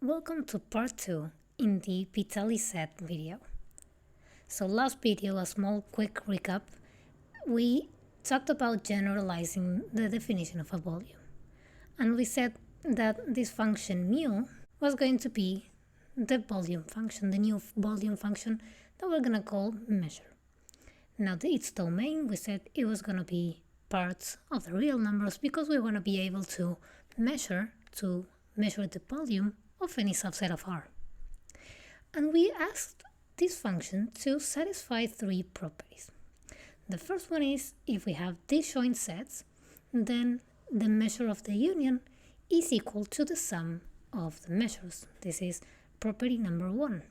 Welcome to part 2 in the Vitali set video. So last video, a small quick recap, we talked about generalizing the definition of a volume. And we said that this function mu was going to be the volume function, the new volume function that we're going to call measure. Now its domain, we said it was going to be parts of the real numbers because we want to be able to measure the volume of any subset of R. And we asked this function to satisfy three properties. The first one is if we have disjoint sets, then the measure of the union is equal to the sum of the measures. This is property number 1.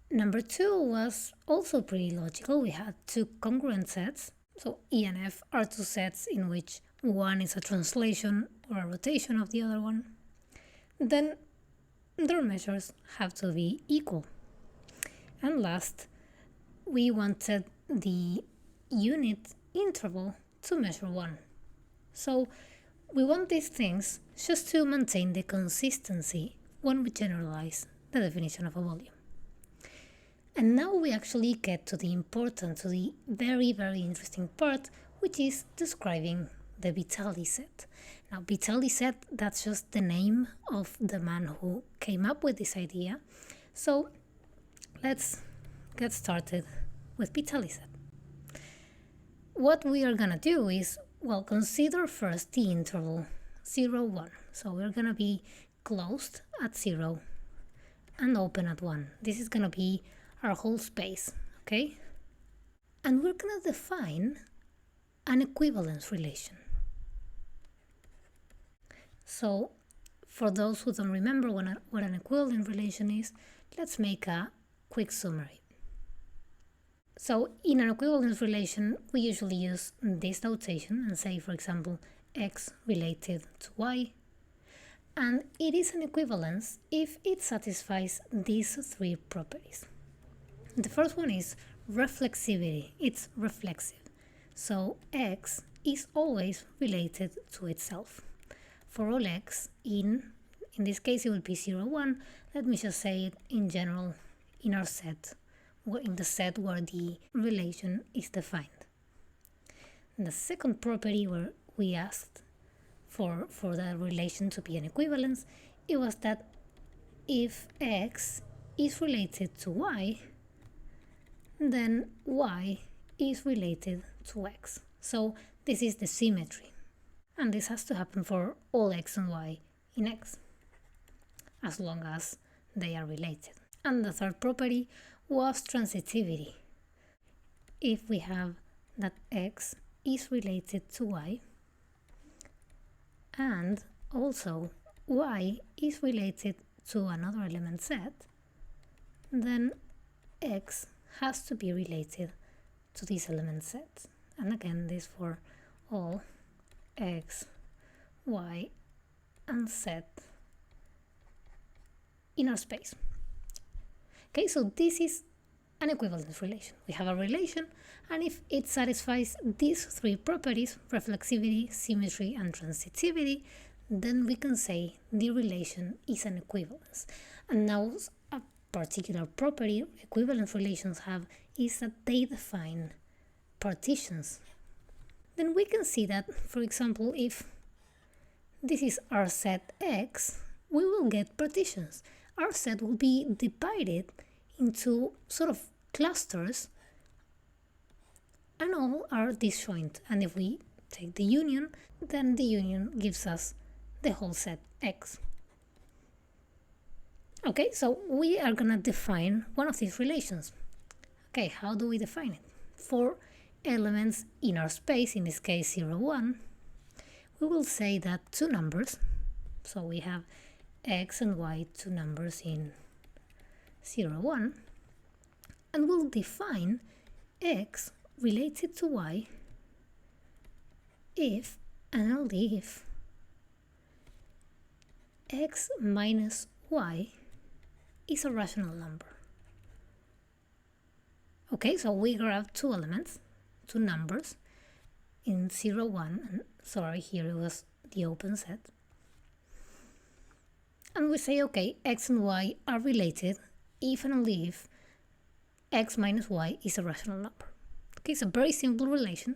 Number 2 was also pretty logical. We had two congruent sets. So E and F are two sets in which one is a translation or a rotation of the other one. Then their measures have to be equal. And last, we wanted the unit interval to measure 1. So we want these things just to maintain the consistency when we generalize the definition of a volume. And now we actually get to the very, very interesting part, which is describing the Vitali set. Now, Vitali set, that's just the name of the man who came up with this idea. So let's get started with Vitali set. What we are gonna do is, well, consider first the interval 0, 1. So we're gonna be closed at 0 and open at 1. This is gonna be our whole space, okay? And we're gonna define an equivalence relation. So for those who don't remember what an equivalent relation is, let's make a quick summary. So in an equivalence relation, we usually use this notation and say, for example, x related to y. And it is an equivalence if it satisfies these three properties. The first one is reflexivity. It's reflexive. So x is always related to itself. For all x, in this case it will be 0, 1. Let me just say it in general in our set, in the set where the relation is defined. And the second property where we asked for the relation to be an equivalence, it was that if x is related to y, then y is related to x. So this is the symmetry. And this has to happen for all x and y in X, as long as they are related. And the third property was transitivity. If we have that x is related to y, and also y is related to another element set, then x has to be related to this element set. And again, this for all x, y, and z in our space. Okay, so this is an equivalence relation. We have a relation, and if it satisfies these three properties, reflexivity, symmetry, and transitivity, then we can say the relation is an equivalence. And now a particular property equivalence relations have is that they define partitions. Then we can see that, for example, if this is our set X, we will get partitions. Our set will be divided into sort of clusters, and all are disjoint. And if we take the union, then the union gives us the whole set X. Okay, so we are gonna define one of these relations. Okay, how do we define it? For elements in our space, in this case 0, 1, we will say that two numbers, so we have x and y, two numbers in 0, 1, and we'll define x related to y if and only if x minus y is a rational number. Okay, so we grab two elements, two numbers in 0, 1, and sorry, here it was the open set. And we say, okay, x and y are related if and only if x minus y is a rational number. Okay, it's a very simple relation,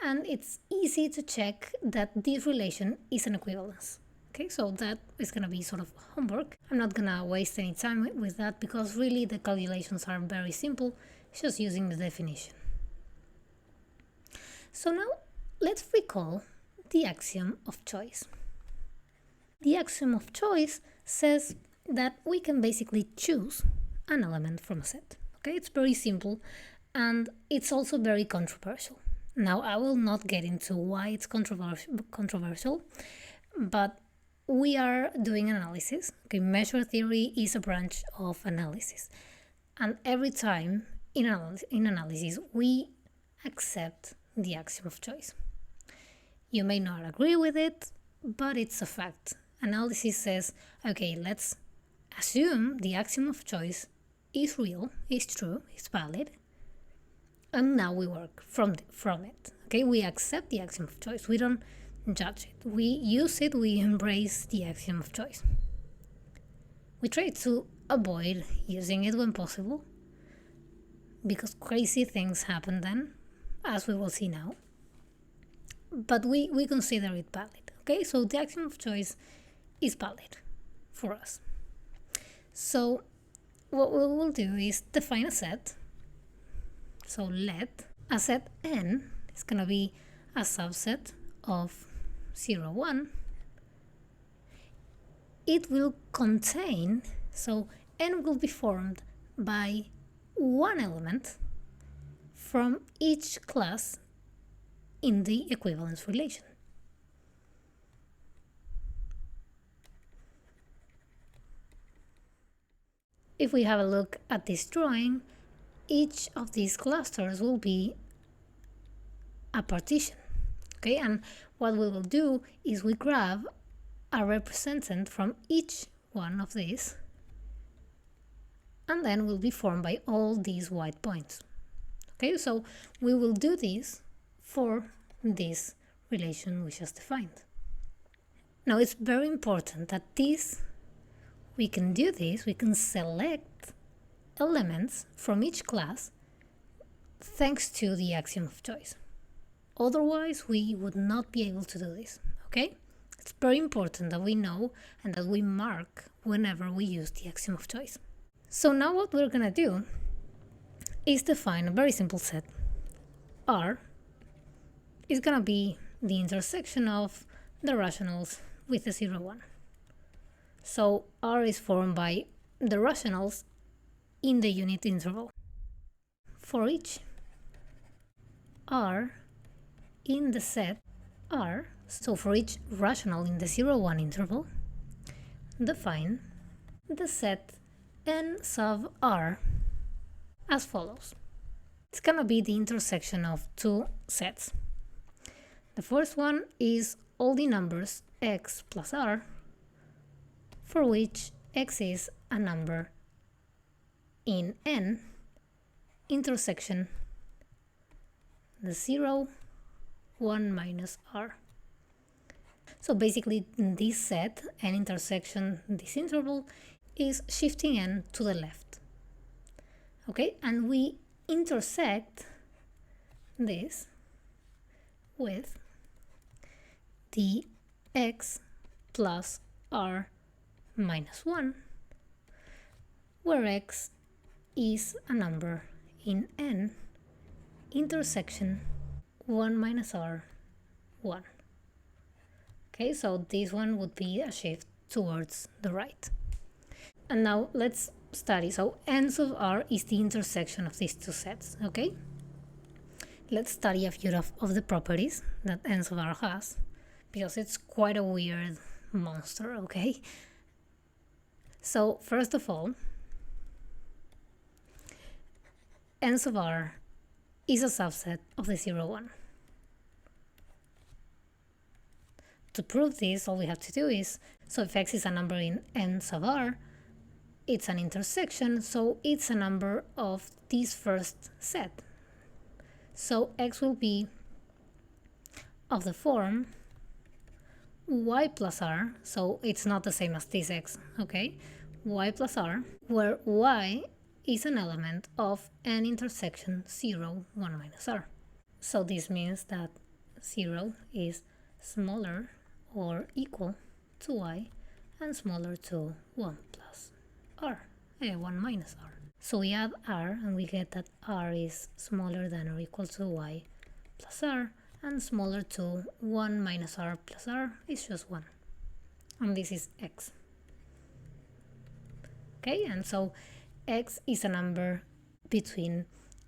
and it's easy to check that this relation is an equivalence. Okay, so that is going to be sort of homework. I'm not going to waste any time with that because really the calculations are very simple, just using the definition. So now let's recall the axiom of choice. The axiom of choice says that we can basically choose an element from a set. Okay, it's very simple, and it's also very controversial. Now, I will not get into why it's controversial, but we are doing analysis. Okay, measure theory is a branch of analysis, and every time in analysis we accept the axiom of choice. You may not agree with it, but it's a fact. Analysis says, okay, let's assume the axiom of choice is real, is true, is valid, and now we work from it. Okay, we accept the axiom of choice. We don't judge it. We use it. We embrace the axiom of choice. We try to avoid using it when possible, because crazy things happen then, as we will see now. But we consider it valid. Okay, so the axiom of choice is valid for us. So what we will do is define a set. So let a set n is going to be a subset of 0, 1. It will contain, so n will be formed by one element from each class in the equivalence relation. If we have a look at this drawing, each of these clusters will be a partition. Okay, and what we will do is we grab a representant from each one of these, and then will be formed by all these white points. Okay, so we will do this for this relation we just defined. Now it's very important that we can do this, we can select elements from each class thanks to the axiom of choice. Otherwise, we would not be able to do this, okay? It's very important that we know and that we mark whenever we use the axiom of choice. So now what we're gonna do is define a very simple set. R is gonna be the intersection of the rationals with the 0, 1. So R is formed by the rationals in the unit interval. For each R in the set R, so for each rational in the 0, 1 interval, define the set n sub R as follows. It's gonna be the intersection of two sets. The first one is all the numbers x plus r, for which x is a number in n, intersection the 0, 1 minus r. So basically this set, n intersection this interval, is shifting n to the left. Okay, and we intersect this with the x plus r minus 1, where x is a number in n, intersection 1 minus r, 1. Okay, so this one would be a shift towards the right. And now let's study. So n sub r is the intersection of these two sets, okay? Let's study a few of the properties that n sub r has, because it's quite a weird monster, okay? So first of all, n sub r is a subset of the 0, 1. To prove this, all we have to do is, so if x is a number in n sub r, it's an intersection, so it's a number of this first set. So x will be of the form y plus r, so it's not the same as this x, okay? Y plus r, where y is an element of an intersection 0, 1 minus r. So this means that 0 is smaller or equal to y and smaller to 1 plus r, 1 minus r. So we add r and we get that r is smaller than or equal to y plus r, and smaller to 1 minus r plus r is just 1. And this is x. Okay, and so x is a number between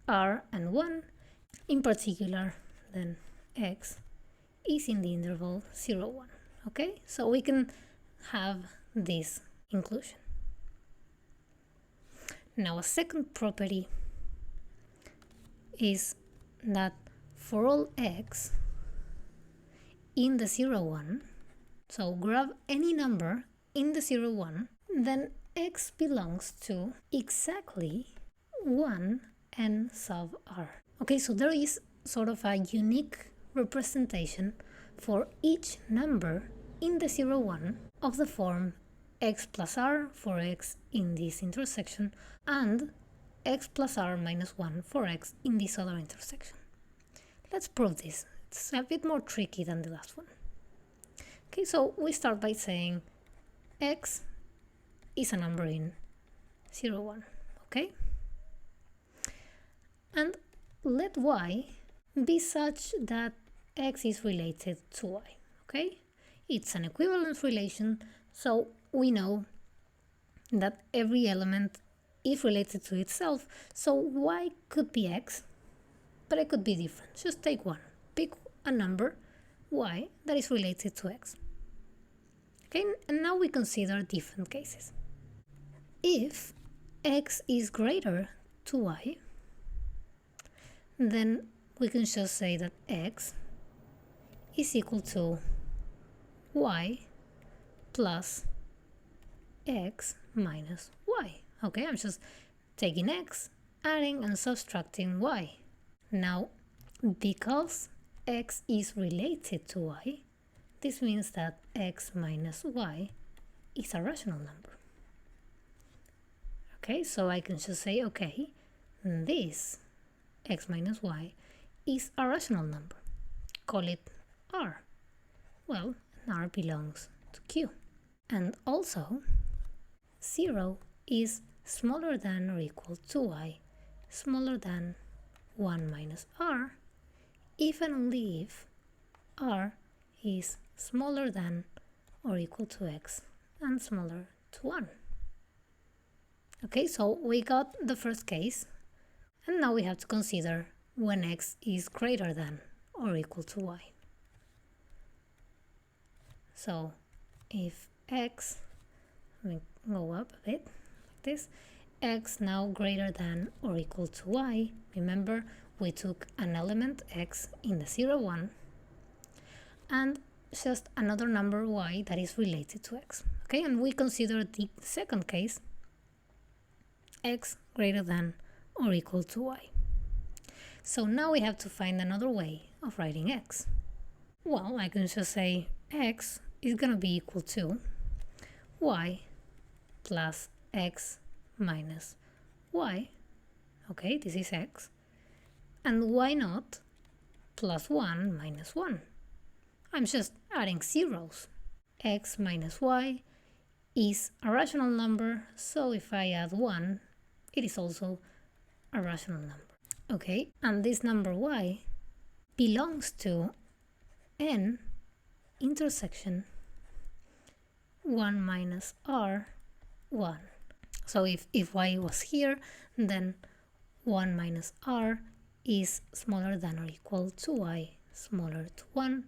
r and 1. In particular, then x is in the interval 0, 1. Okay, so we can have this inclusion. Now a second property is that for all x in the 0, 1, so grab any number in the 0, 1, then x belongs to exactly 1 n sub r. Okay, so there is sort of a unique representation for each number in the 0, 1 of the form x plus r for x in this intersection and x plus r minus 1 for x in this other intersection. Let's prove this. It's a bit more tricky than the last one. Okay, so we start by saying x is a number in 0, 1, okay? And let y be such that x is related to y, okay? It's an equivalence relation, so we know that every element is related to itself, so y could be x, but it could be different. Just take one. Pick a number, y, that is related to x. Okay, and now we consider different cases. If x is greater to y, then we can just say that x is equal to y plus x minus y. Okay, I'm just taking x, adding and subtracting y. Now, because x is related to y, this means that x minus y is a rational number. Okay, so I can just say, okay, this x minus y is a rational number. Call it r. Well, r belongs to q. And also, 0 is smaller than or equal to y, smaller than 1 minus r, if and only if r is smaller than or equal to x and smaller to 1. Okay, so we got the first case, and now we have to consider when x is greater than or equal to y. So if x, let me go up a bit like this, x now greater than or equal to y, remember we took an element x in the 0, 1 and just another number y that is related to x. Okay, and we consider the second case, x greater than or equal to y. So now we have to find another way of writing x. Well, I can just say x is going to be equal to y plus x minus y. Okay, this is x. And y naught plus 1 minus 1. I'm just adding zeros. X minus y is a rational number, so if I add 1, it is also a rational number. Okay, and this number y belongs to n intersection 1 minus r, 1. So if y was here, then 1 minus r is smaller than or equal to y, smaller to 1.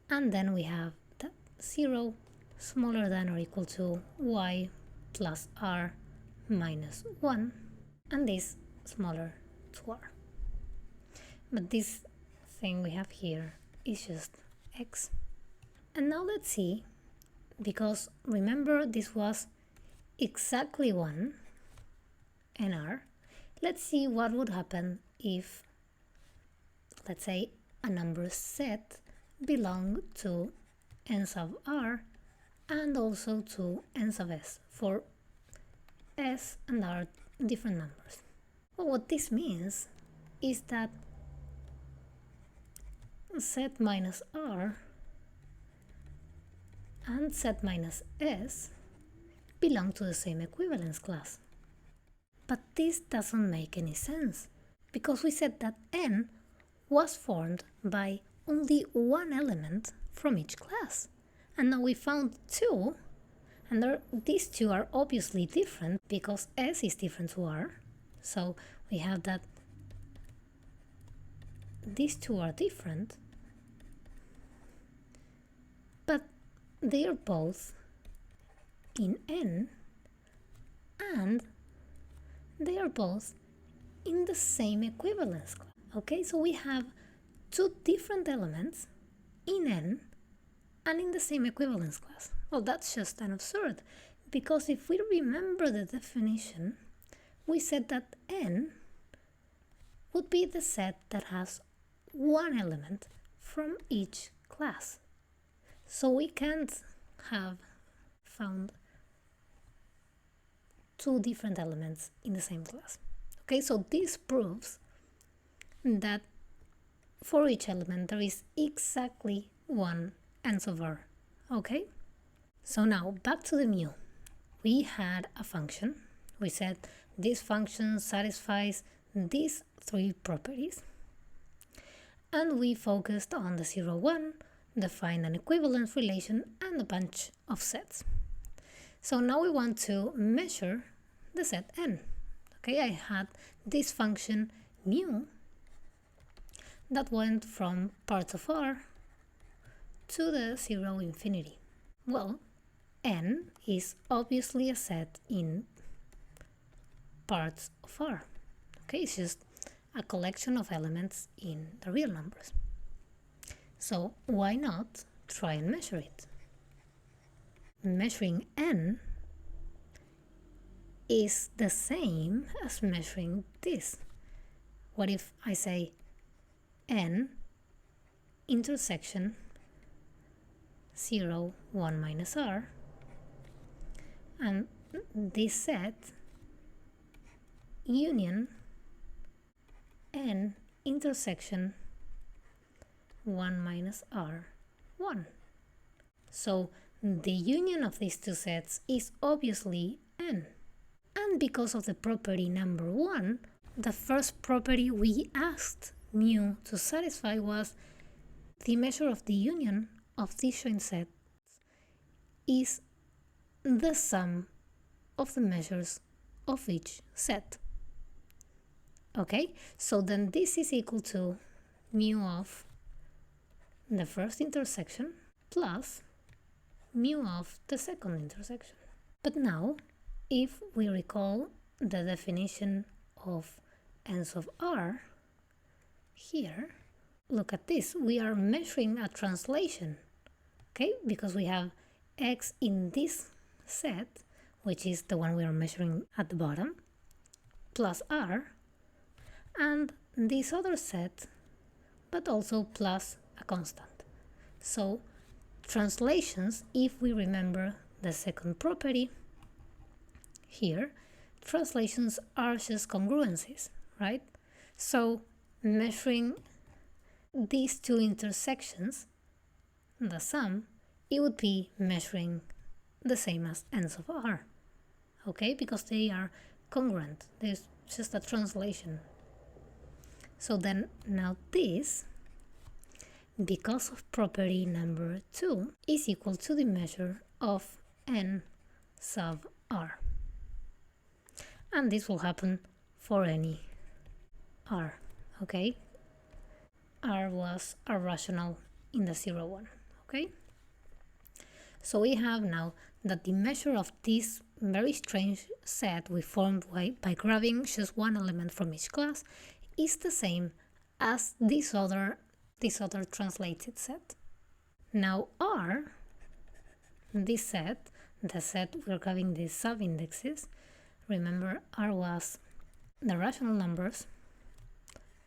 And then we have that 0 smaller than or equal to y plus r minus 1, and this smaller to r. But this thing we have here is just x. And now let's see, because remember this was exactly 1 and r, let's see what would happen if, let's say, a number set belonged to n sub r and also to n sub s for s and r different numbers. Well, what this means is that z minus r and z minus s belong to the same equivalence class. But this doesn't make any sense, because we said that n was formed by only one element from each class. And now we found two, and these two are obviously different because s is different to r. So we have that these two are different, but they are both in n, and they are both in the same equivalence class. Okay, so we have two different elements in n and in the same equivalence class. Well, that's just an absurd, because if we remember the definition, we said that n would be the set that has one element from each class. So we can't have found two different elements in the same class. Okay, so this proves that for each element there is exactly one n sub r. Okay, so now back to the mu. We had a function. We said this function satisfies these three properties, and we focused on the 0, 1, defined an equivalence relation and a bunch of sets. So now we want to measure the set n. Okay, I had this function mu that went from parts of r to the 0 infinity. Well, n is obviously a set in parts of r. Okay, it's just a collection of elements in the real numbers. So why not try and measure it? Measuring n is the same as measuring this. What if I say n intersection 0, 1 minus r, and this set union n intersection 1 minus r, 1. So the union of these two sets is obviously n. And because of the property number 1, the first property we asked mu to satisfy was the measure of the union of these joint sets is the sum of the measures of each set. Okay, so then this is equal to mu of the first intersection plus mu of the second intersection. But now, if we recall the definition of n sub r here, look at this. We are measuring a translation, okay? Because we have x in this set, which is the one we are measuring at the bottom, plus r, and this other set, but also plus a constant. So translations, if we remember the second property here, translations are just congruencies, right? So measuring these two intersections, the sum, it would be measuring the same as n sub r, okay? Because they are congruent. There's just a translation. So then now this, because of property number 2, is equal to the measure of n sub r. And this will happen for any r, okay? R was a rational in the 0, 1, okay? So we have now that the measure of this very strange set we formed by grabbing just one element from each class is the same as this other translated set. Now R, this set, the set we're grabbing these sub-indexes, remember R was the rational numbers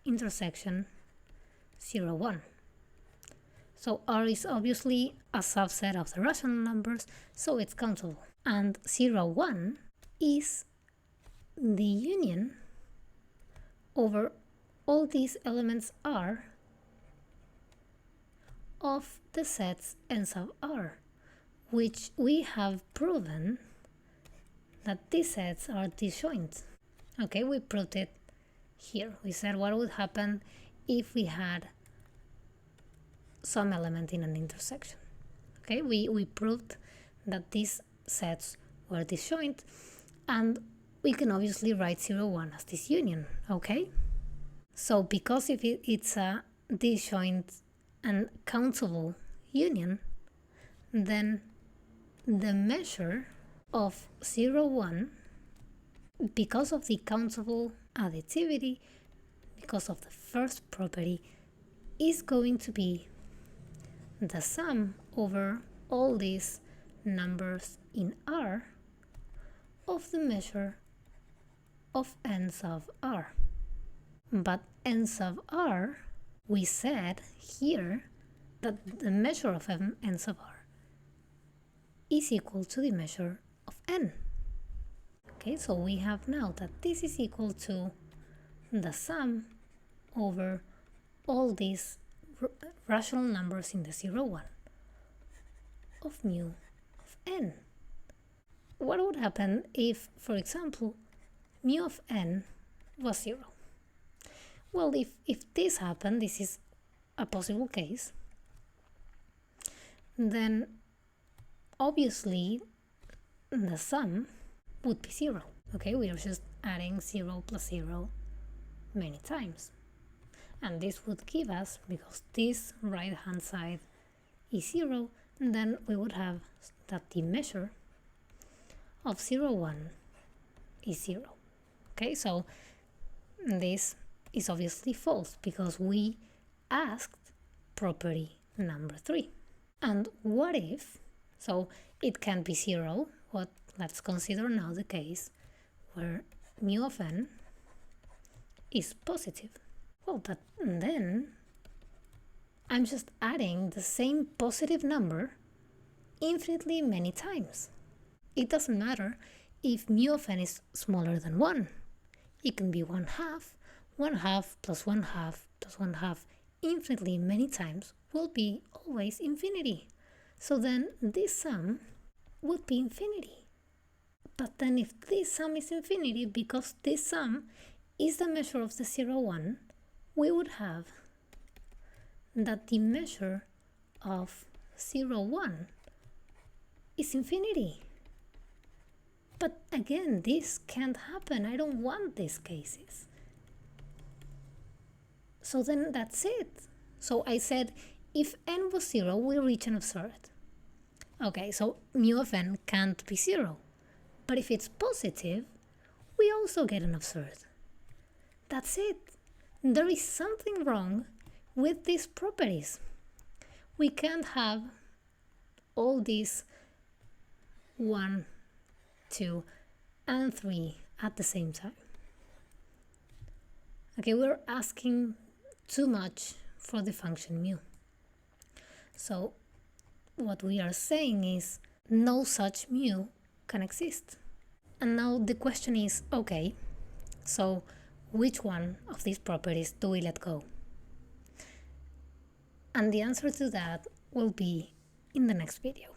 intersection 0, 1. So R is obviously a subset of the rational numbers, so it's countable. And 0, 1 is the union over all these elements R of the sets n sub R, which we have proven that these sets are disjoint. Okay, we proved it here. We said what would happen if we had some element in an intersection. Okay, we proved that these sets were disjoint, and we can obviously write 0, 1 as this union. Okay, so because if it's a disjoint and countable union, then the measure of 0, 1, because of the countable additivity, because of the first property, is going to be the sum over all these numbers in R of the measure of n sub R. But n sub R, we said here that the measure of n sub R is equal to the measure of n. Okay, so we have now that this is equal to the sum over all these rational numbers in the 0, 1 of mu of n. What would happen if, for example, mu of n was 0? Well, if this happened, this is a possible case, then obviously the sum would be 0. Okay, we are just adding 0 plus 0 many times. And this would give us, because this right hand side is 0, then we would have that the measure of 0, 1 is 0. Okay, so this is obviously false because we asked property number 3. And what if, so it can be 0, but let's consider now the case where mu of n is positive. Well, but then I'm just adding the same positive number infinitely many times. It doesn't matter if mu of n is smaller than 1. It can be 1/2, 1/2 plus 1/2 plus 1/2 infinitely many times will be always infinity. So then this sum would be infinity. But then if this sum is infinity, because this sum is the measure of the 0, 1, we would have that the measure of 0, 1 is infinity. But again, this can't happen. I don't want these cases. So then that's it. So I said, if n was 0, we reach an absurd. Okay, so mu of n can't be 0. But if it's positive, we also get an absurd. That's it. There is something wrong with these properties. We can't have all these 1, 2, and 3 at the same time. Okay, we're asking too much for the function mu. So what we are saying is no such mu can exist. And now the question is, okay, so which one of these properties do we let go? And the answer to that will be in the next video.